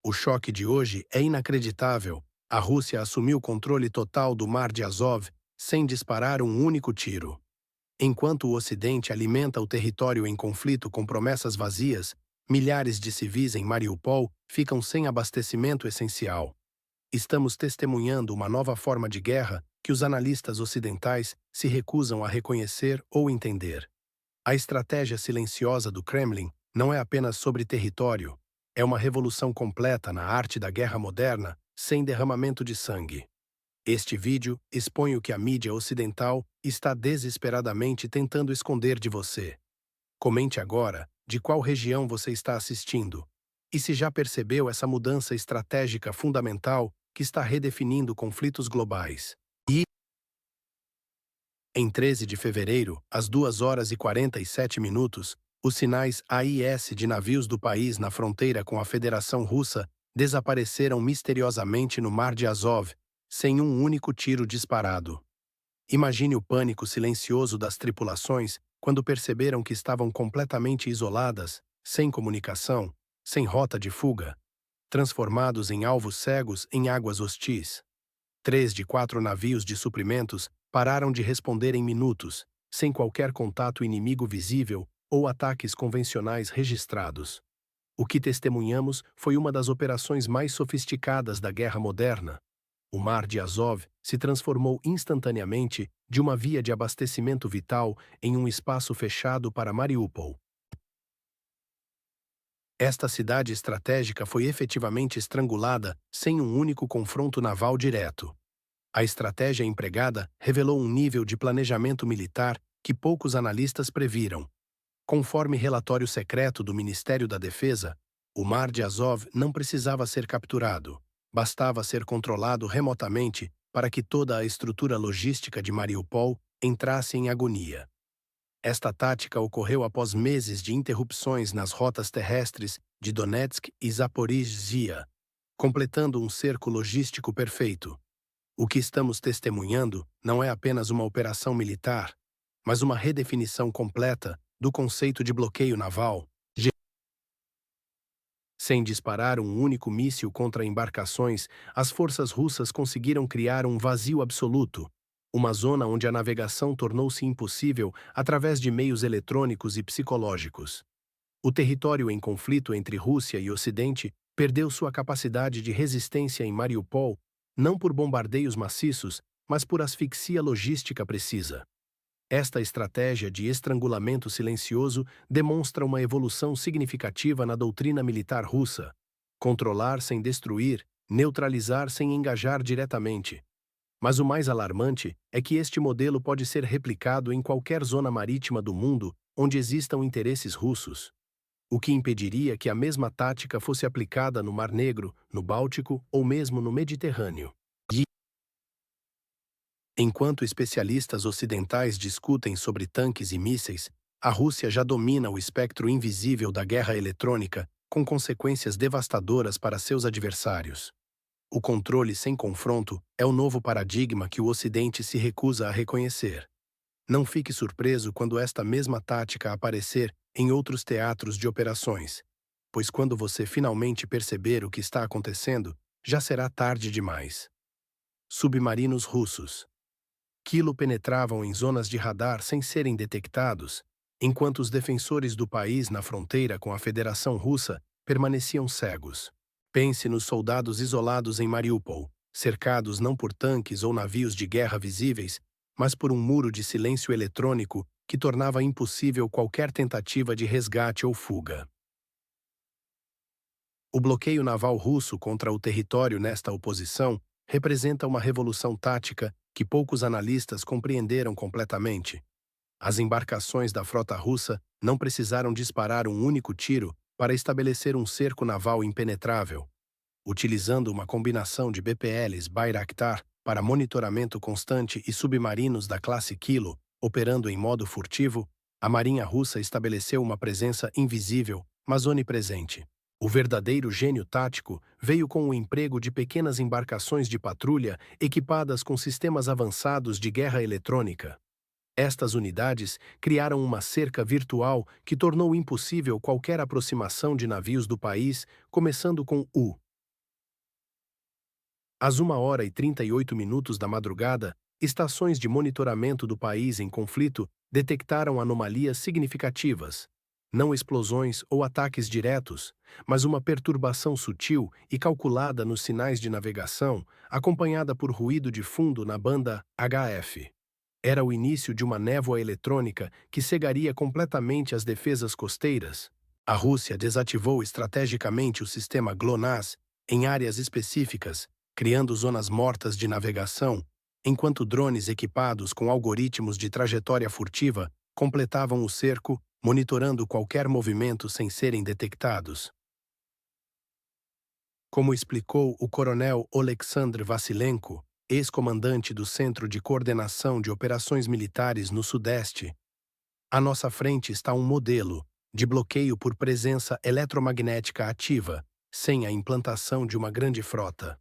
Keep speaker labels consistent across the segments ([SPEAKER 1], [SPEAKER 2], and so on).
[SPEAKER 1] O choque de hoje é inacreditável. A Rússia assumiu o controle total do Mar de Azov sem disparar um único tiro. Enquanto o Ocidente alimenta o território em conflito com promessas vazias, milhares de civis em Mariupol ficam sem abastecimento essencial. Estamos testemunhando uma nova forma de guerra que os analistas ocidentais se recusam a reconhecer ou entender. A estratégia silenciosa do Kremlin não é apenas sobre território, é uma revolução completa na arte da guerra moderna, sem derramamento de sangue. Este vídeo expõe o que a mídia ocidental está desesperadamente tentando esconder de você. Comente agora de qual região você está assistindo e se já percebeu essa mudança estratégica fundamental que está redefinindo conflitos globais. Em 13 de fevereiro, às 2 horas e 47 minutos, os sinais AIS de navios do país na fronteira com a Federação Russa desapareceram misteriosamente no Mar de Azov, sem um único tiro disparado. Imagine o pânico silencioso das tripulações quando perceberam que estavam completamente isoladas, sem comunicação, sem rota de fuga, transformados em alvos cegos em águas hostis. 3 de 4 navios de suprimentos pararam de responder em minutos, sem qualquer contato inimigo visível ou ataques convencionais registrados. O que testemunhamos foi uma das operações mais sofisticadas da guerra moderna. O Mar de Azov se transformou instantaneamente de uma via de abastecimento vital em um espaço fechado para Mariupol. Esta cidade estratégica foi efetivamente estrangulada sem um único confronto naval direto. A estratégia empregada revelou um nível de planejamento militar que poucos analistas previram. Conforme relatório secreto do Ministério da Defesa, o Mar de Azov não precisava ser capturado, bastava ser controlado remotamente para que toda a estrutura logística de Mariupol entrasse em agonia. Esta tática ocorreu após meses de interrupções nas rotas terrestres de Donetsk e Zaporizhzhia, completando um cerco logístico perfeito. O que estamos testemunhando não é apenas uma operação militar, mas uma redefinição completa do conceito de bloqueio naval. Sem disparar um único míssil contra embarcações, as forças russas conseguiram criar um vazio absoluto, uma zona onde a navegação tornou-se impossível através de meios eletrônicos e psicológicos. O território em conflito entre Rússia e Ocidente perdeu sua capacidade de resistência em Mariupol, não por bombardeios maciços, mas por asfixia logística precisa. Esta estratégia de estrangulamento silencioso demonstra uma evolução significativa na doutrina militar russa: controlar sem destruir, neutralizar sem engajar diretamente. Mas o mais alarmante é que este modelo pode ser replicado em qualquer zona marítima do mundo onde existam interesses russos. O que impediria que a mesma tática fosse aplicada no Mar Negro, no Báltico ou mesmo no Mediterrâneo? Enquanto especialistas ocidentais discutem sobre tanques e mísseis, a Rússia já domina o espectro invisível da guerra eletrônica, com consequências devastadoras para seus adversários. O controle sem confronto é o novo paradigma que o Ocidente se recusa a reconhecer. Não fique surpreso quando esta mesma tática aparecer em outros teatros de operações, pois quando você finalmente perceber o que está acontecendo, já será tarde demais. Submarinos russos penetravam em zonas de radar sem serem detectados, enquanto os defensores do país na fronteira com a Federação Russa permaneciam cegos. Pense nos soldados isolados em Mariupol, cercados não por tanques ou navios de guerra visíveis, mas por um muro de silêncio eletrônico que tornava impossível qualquer tentativa de resgate ou fuga. O bloqueio naval russo contra o território nesta oposição representa uma revolução tática que poucos analistas compreenderam completamente. As embarcações da frota russa não precisaram disparar um único tiro para estabelecer um cerco naval impenetrável. Utilizando uma combinação de BPLs Bayraktar para monitoramento constante e submarinos da classe Kilo, operando em modo furtivo, a Marinha Russa estabeleceu uma presença invisível, mas onipresente. O verdadeiro gênio tático veio com o emprego de pequenas embarcações de patrulha equipadas com sistemas avançados de guerra eletrônica. Estas unidades criaram uma cerca virtual que tornou impossível qualquer aproximação de navios do país, começando com Às 1h38 da madrugada, estações de monitoramento do país em conflito detectaram anomalias significativas. Não explosões ou ataques diretos, mas uma perturbação sutil e calculada nos sinais de navegação, acompanhada por ruído de fundo na banda HF. Era o início de uma névoa eletrônica que cegaria completamente as defesas costeiras. A Rússia desativou estrategicamente o sistema GLONASS em áreas específicas, criando zonas mortas de navegação, enquanto drones equipados com algoritmos de trajetória furtiva completavam o cerco, monitorando qualquer movimento sem serem detectados. Como explicou o coronel Oleksandr Vassilenko, ex-comandante do Centro de Coordenação de Operações Militares no Sudeste, à nossa frente está um modelo de bloqueio por presença eletromagnética ativa, sem a implantação de uma grande frota.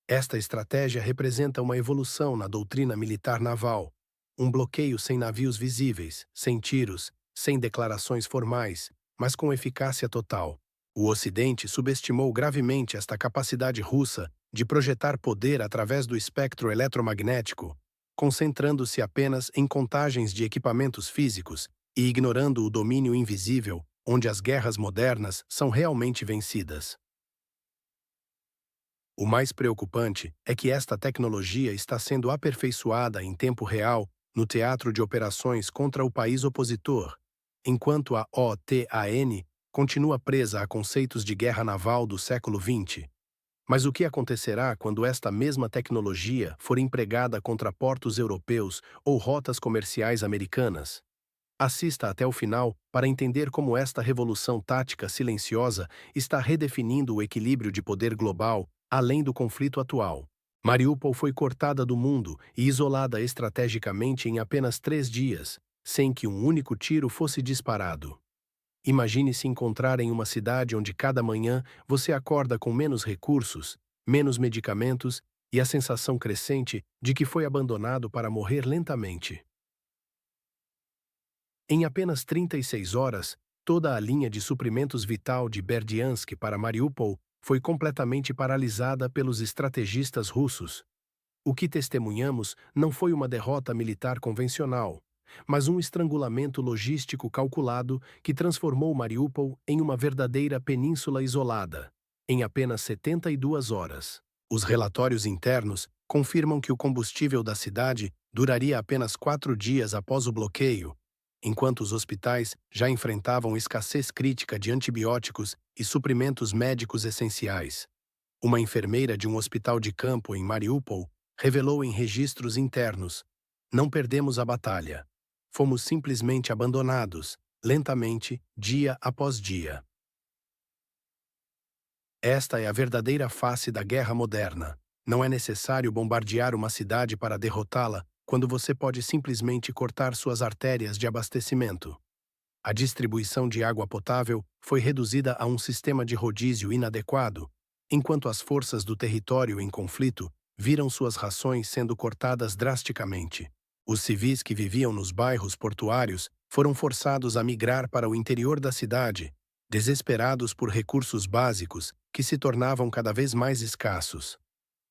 [SPEAKER 1] Esta estratégia representa uma evolução na doutrina militar naval, um bloqueio sem navios visíveis, sem tiros, sem declarações formais, mas com eficácia total. O Ocidente subestimou gravemente esta capacidade russa de projetar poder através do espectro eletromagnético, concentrando-se apenas em contagens de equipamentos físicos e ignorando o domínio invisível, onde as guerras modernas são realmente vencidas. O mais preocupante é que esta tecnologia está sendo aperfeiçoada em tempo real no teatro de operações contra o país opositor, enquanto a OTAN continua presa a conceitos de guerra naval do século XX. Mas o que acontecerá quando esta mesma tecnologia for empregada contra portos europeus ou rotas comerciais americanas? Assista até o final para entender como esta revolução tática silenciosa está redefinindo o equilíbrio de poder global, além do conflito atual. Mariupol foi cortada do mundo e isolada estrategicamente em apenas 3 dias, sem que um único tiro fosse disparado. Imagine se encontrar em uma cidade onde cada manhã você acorda com menos recursos, menos medicamentos e a sensação crescente de que foi abandonado para morrer lentamente. Em apenas 36 horas, toda a linha de suprimentos vital de Berdyansk para Mariupol foi completamente paralisada pelos estrategistas russos. O que testemunhamos não foi uma derrota militar convencional, mas um estrangulamento logístico calculado que transformou Mariupol em uma verdadeira península isolada, em apenas 72 horas. Os relatórios internos confirmam que o combustível da cidade duraria apenas 4 dias após o bloqueio, enquanto os hospitais já enfrentavam escassez crítica de antibióticos e suprimentos médicos essenciais. Uma enfermeira de um hospital de campo em Mariupol revelou em registros internos: "Não perdemos a batalha. Fomos simplesmente abandonados, lentamente, dia após dia." Esta é a verdadeira face da guerra moderna. Não é necessário bombardear uma cidade para derrotá-la, quando você pode simplesmente cortar suas artérias de abastecimento. A distribuição de água potável foi reduzida a um sistema de rodízio inadequado, enquanto as forças do território em conflito viram suas rações sendo cortadas drasticamente. Os civis que viviam nos bairros portuários foram forçados a migrar para o interior da cidade, desesperados por recursos básicos que se tornavam cada vez mais escassos.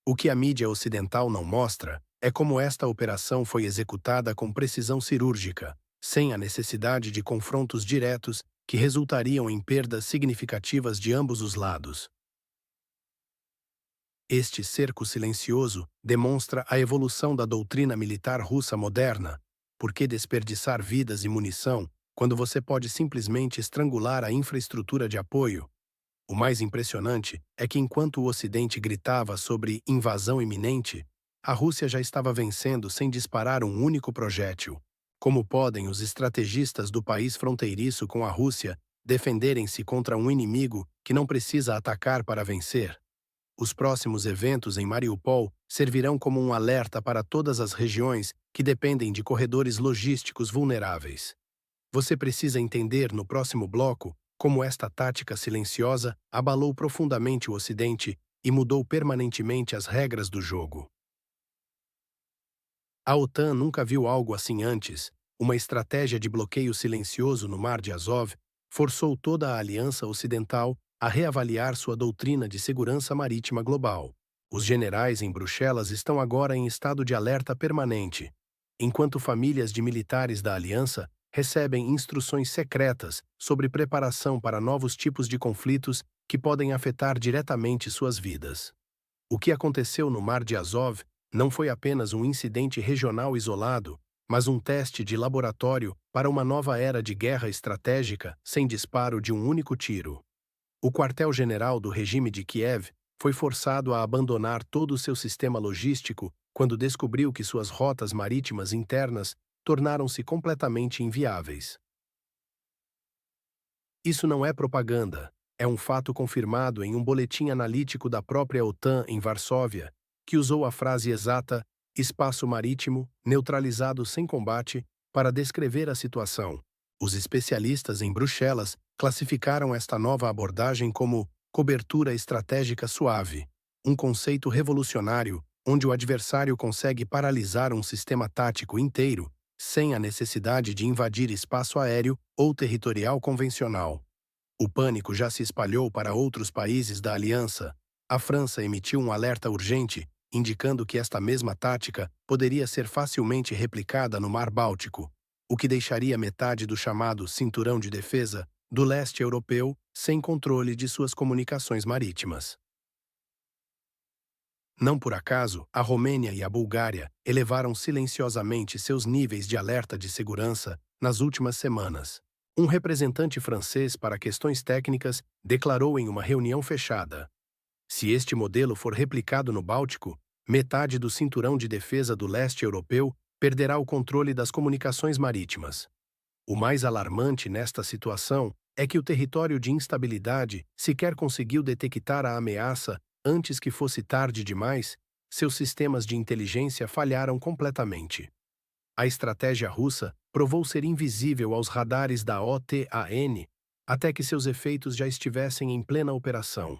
[SPEAKER 1] O que a mídia ocidental não mostra é como esta operação foi executada com precisão cirúrgica, sem a necessidade de confrontos diretos que resultariam em perdas significativas de ambos os lados. Este cerco silencioso demonstra a evolução da doutrina militar russa moderna. Por que desperdiçar vidas e munição quando você pode simplesmente estrangular a infraestrutura de apoio? O mais impressionante é que enquanto o Ocidente gritava sobre invasão iminente, a Rússia já estava vencendo sem disparar um único projétil. Como podem os estrategistas do país fronteiriço com a Rússia defenderem-se contra um inimigo que não precisa atacar para vencer? Os próximos eventos em Mariupol servirão como um alerta para todas as regiões que dependem de corredores logísticos vulneráveis. Você precisa entender no próximo bloco como esta tática silenciosa abalou profundamente o Ocidente e mudou permanentemente as regras do jogo. A OTAN nunca viu algo assim antes. Uma estratégia de bloqueio silencioso no Mar de Azov forçou toda a Aliança Ocidental a reavaliar sua doutrina de segurança marítima global. Os generais em Bruxelas estão agora em estado de alerta permanente, enquanto famílias de militares da Aliança recebem instruções secretas sobre preparação para novos tipos de conflitos que podem afetar diretamente suas vidas. O que aconteceu no Mar de Azov não foi apenas um incidente regional isolado, mas um teste de laboratório para uma nova era de guerra estratégica sem disparo de um único tiro. O quartel-general do regime de Kiev foi forçado a abandonar todo o seu sistema logístico quando descobriu que suas rotas marítimas internas tornaram-se completamente inviáveis. Isso não é propaganda, é um fato confirmado em um boletim analítico da própria OTAN em Varsóvia, que usou a frase exata espaço marítimo neutralizado sem combate para descrever a situação. Os especialistas em Bruxelas classificaram esta nova abordagem como cobertura estratégica suave, um conceito revolucionário onde o adversário consegue paralisar um sistema tático inteiro sem a necessidade de invadir espaço aéreo ou territorial convencional. O pânico já se espalhou para outros países da Aliança. A França emitiu um alerta urgente, indicando que esta mesma tática poderia ser facilmente replicada no Mar Báltico, o que deixaria metade do chamado cinturão de defesa do leste europeu sem controle de suas comunicações marítimas. Não por acaso, a Romênia e a Bulgária elevaram silenciosamente seus níveis de alerta de segurança nas últimas semanas. Um representante francês para questões técnicas declarou em uma reunião fechada: se este modelo for replicado no Báltico, metade do cinturão de defesa do leste europeu perderá o controle das comunicações marítimas. O mais alarmante nesta situação é que o território de instabilidade sequer conseguiu detectar a ameaça antes que fosse tarde demais. Seus sistemas de inteligência falharam completamente. A estratégia russa provou ser invisível aos radares da OTAN até que seus efeitos já estivessem em plena operação.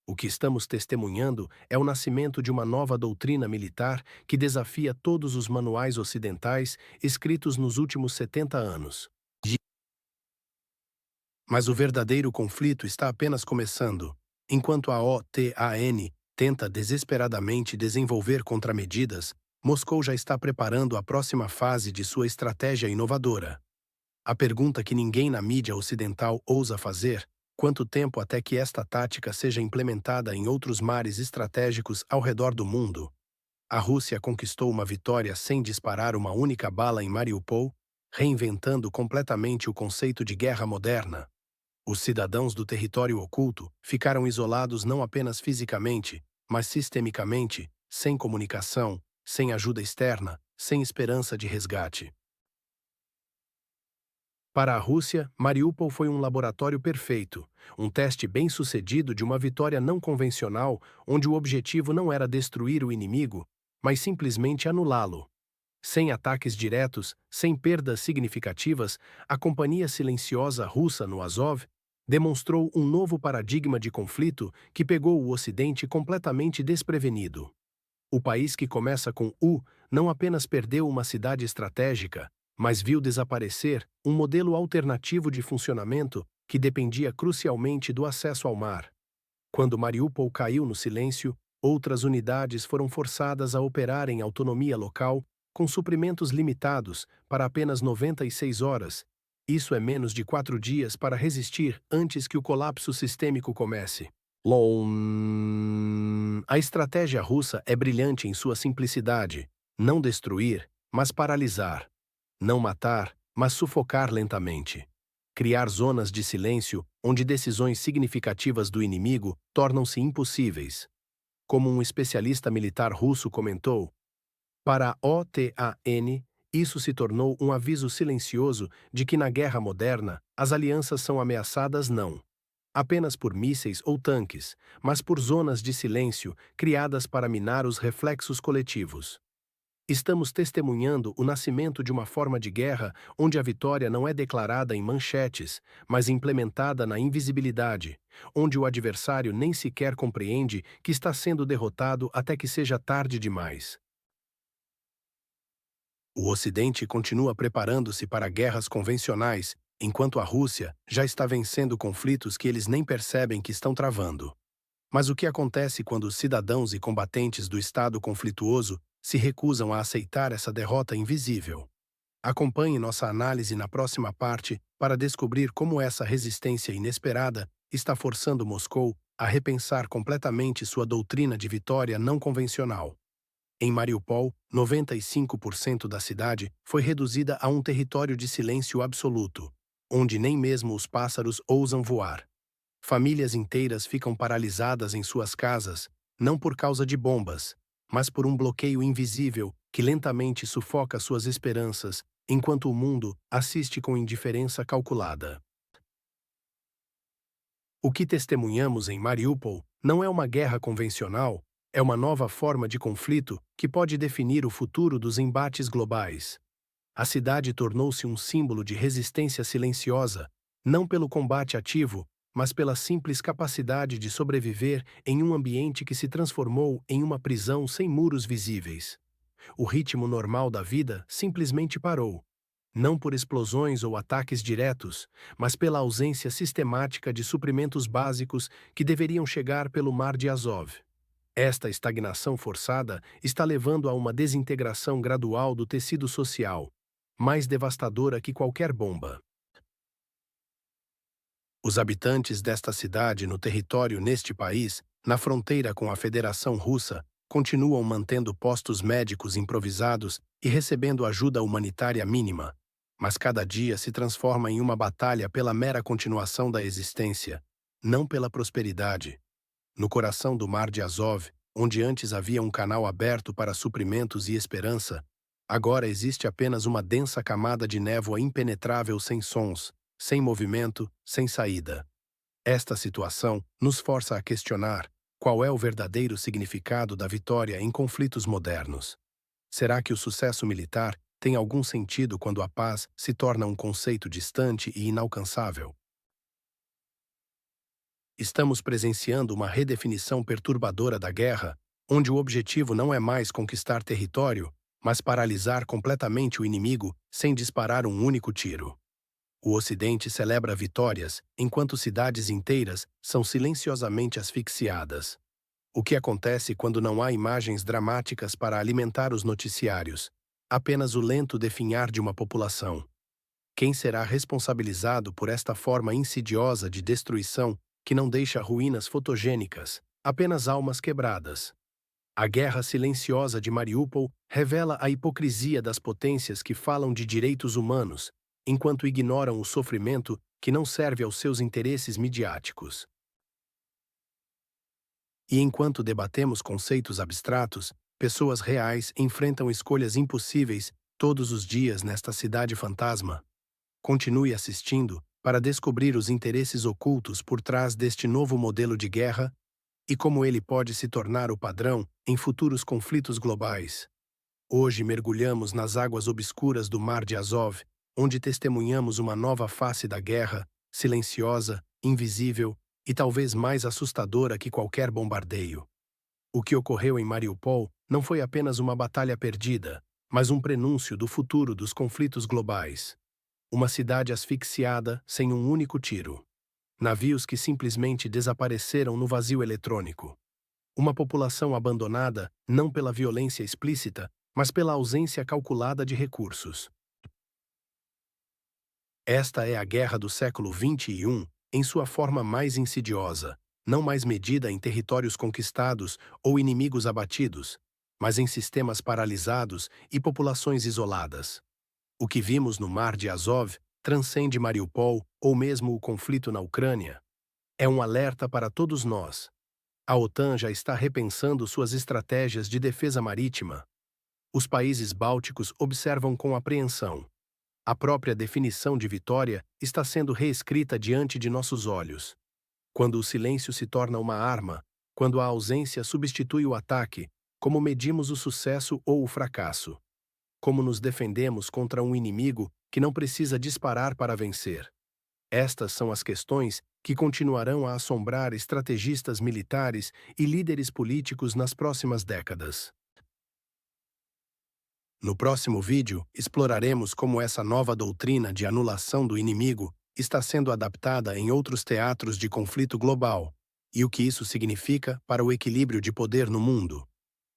[SPEAKER 1] O que estamos testemunhando é o nascimento de uma nova doutrina militar que desafia todos os manuais ocidentais escritos nos últimos 70 anos. Mas o verdadeiro conflito está apenas começando. Enquanto a OTAN tenta desesperadamente desenvolver contramedidas, Moscou já está preparando a próxima fase de sua estratégia inovadora. A pergunta que ninguém na mídia ocidental ousa fazer: quanto tempo até que esta tática seja implementada em outros mares estratégicos ao redor do mundo? A Rússia conquistou uma vitória sem disparar uma única bala em Mariupol, reinventando completamente o conceito de guerra moderna. Os cidadãos do território oculto ficaram isolados não apenas fisicamente, mas sistemicamente, sem comunicação, sem ajuda externa, sem esperança de resgate. Para a Rússia, Mariupol foi um laboratório perfeito, um teste bem-sucedido de uma vitória não convencional, onde o objetivo não era destruir o inimigo, mas simplesmente anulá-lo. Sem ataques diretos, sem perdas significativas, a Companhia Silenciosa Russa no Azov demonstrou um novo paradigma de conflito que pegou o Ocidente completamente desprevenido. O país que começa com U não apenas perdeu uma cidade estratégica, mas viu desaparecer um modelo alternativo de funcionamento que dependia crucialmente do acesso ao mar. Quando Mariupol caiu no silêncio, outras unidades foram forçadas a operar em autonomia local, com suprimentos limitados para apenas 96 horas. Isso é menos de 4 dias para resistir antes que o colapso sistêmico comece. A estratégia russa é brilhante em sua simplicidade: não destruir, mas paralisar. Não matar, mas sufocar lentamente. Criar zonas de silêncio onde decisões significativas do inimigo tornam-se impossíveis. Como um especialista militar russo comentou, para a OTAN, isso se tornou um aviso silencioso de que na guerra moderna, as alianças são ameaçadas não apenas por mísseis ou tanques, mas por zonas de silêncio criadas para minar os reflexos coletivos. Estamos testemunhando o nascimento de uma forma de guerra onde a vitória não é declarada em manchetes, mas implementada na invisibilidade, onde o adversário nem sequer compreende que está sendo derrotado até que seja tarde demais. O Ocidente continua preparando-se para guerras convencionais, enquanto a Rússia já está vencendo conflitos que eles nem percebem que estão travando. Mas o que acontece quando os cidadãos e combatentes do Estado conflituoso se recusam a aceitar essa derrota invisível? Acompanhe nossa análise na próxima parte para descobrir como essa resistência inesperada está forçando Moscou a repensar completamente sua doutrina de vitória não convencional. Em Mariupol, 95% da cidade foi reduzida a um território de silêncio absoluto, onde nem mesmo os pássaros ousam voar. Famílias inteiras ficam paralisadas em suas casas, não por causa de bombas, mas por um bloqueio invisível que lentamente sufoca suas esperanças, enquanto o mundo assiste com indiferença calculada. O que testemunhamos em Mariupol não é uma guerra convencional, é uma nova forma de conflito que pode definir o futuro dos embates globais. A cidade tornou-se um símbolo de resistência silenciosa, não pelo combate ativo, mas pela simples capacidade de sobreviver em um ambiente que se transformou em uma prisão sem muros visíveis. O ritmo normal da vida simplesmente parou. Não por explosões ou ataques diretos, mas pela ausência sistemática de suprimentos básicos que deveriam chegar pelo Mar de Azov. Esta estagnação forçada está levando a uma desintegração gradual do tecido social, mais devastadora que qualquer bomba. Os habitantes desta cidade no território neste país, na fronteira com a Federação Russa, continuam mantendo postos médicos improvisados e recebendo ajuda humanitária mínima. Mas cada dia se transforma em uma batalha pela mera continuação da existência, não pela prosperidade. No coração do Mar de Azov, onde antes havia um canal aberto para suprimentos e esperança, agora existe apenas uma densa camada de névoa impenetrável sem sons, sem movimento, sem saída. Esta situação nos força a questionar qual é o verdadeiro significado da vitória em conflitos modernos. Será que o sucesso militar tem algum sentido quando a paz se torna um conceito distante e inalcançável? Estamos presenciando uma redefinição perturbadora da guerra, onde o objetivo não é mais conquistar território, mas paralisar completamente o inimigo sem disparar um único tiro. O Ocidente celebra vitórias, enquanto cidades inteiras são silenciosamente asfixiadas. O que acontece quando não há imagens dramáticas para alimentar os noticiários? Apenas o lento definhar de uma população. Quem será responsabilizado por esta forma insidiosa de destruição que não deixa ruínas fotogênicas, apenas almas quebradas? A guerra silenciosa de Mariupol revela a hipocrisia das potências que falam de direitos humanos, enquanto ignoram o sofrimento que não serve aos seus interesses midiáticos. E enquanto debatemos conceitos abstratos, pessoas reais enfrentam escolhas impossíveis todos os dias nesta cidade fantasma. Continue assistindo para descobrir os interesses ocultos por trás deste novo modelo de guerra e como ele pode se tornar o padrão em futuros conflitos globais. Hoje mergulhamos nas águas obscuras do Mar de Azov, onde testemunhamos uma nova face da guerra, silenciosa, invisível e talvez mais assustadora que qualquer bombardeio. O que ocorreu em Mariupol não foi apenas uma batalha perdida, mas um prenúncio do futuro dos conflitos globais. Uma cidade asfixiada sem um único tiro. Navios que simplesmente desapareceram no vazio eletrônico. Uma população abandonada não pela violência explícita, mas pela ausência calculada de recursos. Esta é a guerra do século XXI, em sua forma mais insidiosa, não mais medida em territórios conquistados ou inimigos abatidos, mas em sistemas paralisados e populações isoladas. O que vimos no Mar de Azov transcende Mariupol ou mesmo o conflito na Ucrânia. É um alerta para todos nós. A OTAN já está repensando suas estratégias de defesa marítima. Os países bálticos observam com apreensão. A própria definição de vitória está sendo reescrita diante de nossos olhos. Quando o silêncio se torna uma arma, quando a ausência substitui o ataque, como medimos o sucesso ou o fracasso? Como nos defendemos contra um inimigo que não precisa disparar para vencer? Estas são as questões que continuarão a assombrar estrategistas militares e líderes políticos nas próximas décadas. No próximo vídeo, exploraremos como essa nova doutrina de anulação do inimigo está sendo adaptada em outros teatros de conflito global e o que isso significa para o equilíbrio de poder no mundo.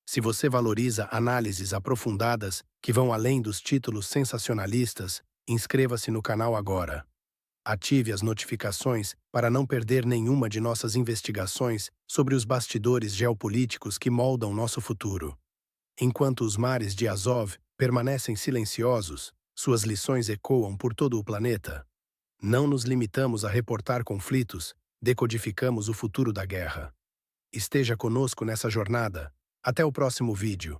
[SPEAKER 1] Se você valoriza análises aprofundadas que vão além dos títulos sensacionalistas, inscreva-se no canal agora. Ative as notificações para não perder nenhuma de nossas investigações sobre os bastidores geopolíticos que moldam nosso futuro. Enquanto os mares de Azov permanecem silenciosos, suas lições ecoam por todo o planeta. Não nos limitamos a reportar conflitos, decodificamos o futuro da guerra. Esteja conosco nessa jornada. Até o próximo vídeo.